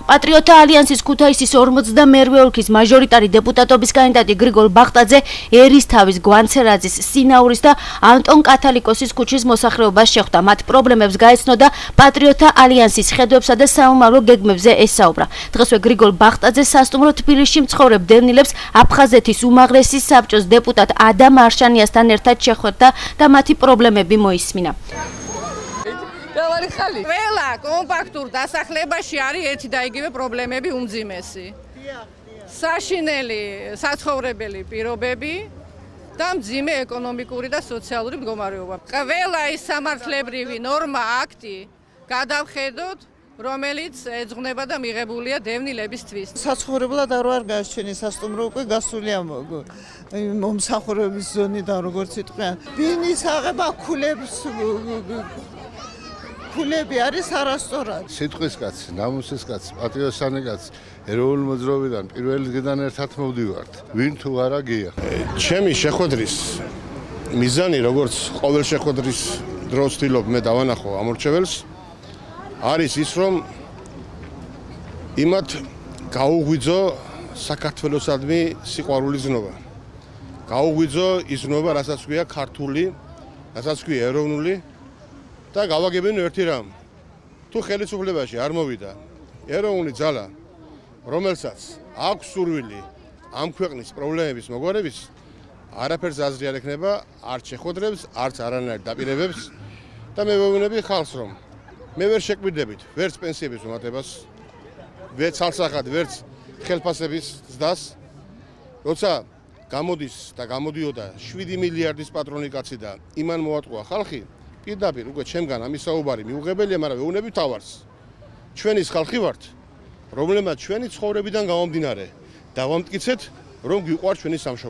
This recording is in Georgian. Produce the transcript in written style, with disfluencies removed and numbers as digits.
პატრიოტთა ალიანსის ქუთაისის 42 ოლქის მაჟორიტარი დეპუტატობის კანდიდატი გრიგოლ ბახტაძე ერისთავის, გვანცერაძის, სინაურის და ანტონ კათალიკოსის ქუჩის მოსახლეობას შეხვდა. მათ პრობლემებს გაეცნო და პატრიოტთა ალიანსის ხედვებსა და საომავლო გეგმებზე ესაუბრა. დღესვე გრიგოლ ბახტაძე სასტუმრო თბილისში მცხოვრებ დევნილებს აფხაზეთის უმაღლესი საბჭოს დეპუტატ ადამ არშანიასთან ერთად შეხვდა და მათი პრობლემები მოისმინა. ყველა კომპაქტურ დასახლებაში არის ერთი და იგივე პრობლემები უმძიმესი. საშინელი საცხოვრებელი პირობები და მძიმე ეკონომიკური და სოციალური მდგომარეობა. ყველა ის სამართლებრივი ნორმა, აქტი გადავხედოთ, რომელიც ეძღვნება და მიღებულია დევნილებისთვის. საცხოვრებლად არ გააჩნია, სასტუმრო უკვე გასულია მომსახურების ზონიდან, როგორც იტყვიან. ბინის აღება ქულები არის არასწორად. სიტყვის კაცი, ნამუსის კაცი, პატრიოტსანი კაცი, ეროვნული მოძრაობიდან პირველი დღიდან ერთად მოვდივართ. ვინ თუ არა გია. ჩემი შეხვედრის მიზანი, როგორც ყოველ შეხვედრის დროს ვთილობ მე დავანახო ამორჩეველს, არის ის, რომ იმათ გაუღვიძო საქართველოსადმი სიყვარული ზნობა. გაუღვიძო ის ზნობა, რასაც ქვია ქართული, რასაც ქვია ეროვნული და გავაგებინო ერთი რამ. თუ ხელისუფლებაში არ მოვიდა ეროვნული ძალა, რომელსაც აქვს სურვილი ამ ქვეყნის პრობლემების მოგვარების, არაფერს აზრი არ ექნება, არც შეხვედრებს, არც არანაირ დაპირებებს და მე ვეუბნები ხალხს, რომ მე ვერ შეკვირდებით ვერც პენსიების უმატებას, ვერც ცალსახად, ვერც ხელფასების ზრდას. როცა გამოდის და გამოდიოდა 7 მილიარდის პატრონი კაცი და იმან მოატყუა ხალხი, პირდაპირ უკვე ჩემგან ამის საუბარი მიუღებელია, მაგრამ ვეუბნები თავარს. ჩვენის ხალხი ვართ, რომელმაც ჩვენი ცხოვრებიდან გამომდინარე დავამტკიცეთ, რომ გვიყვარს ჩვენი სამშობლო.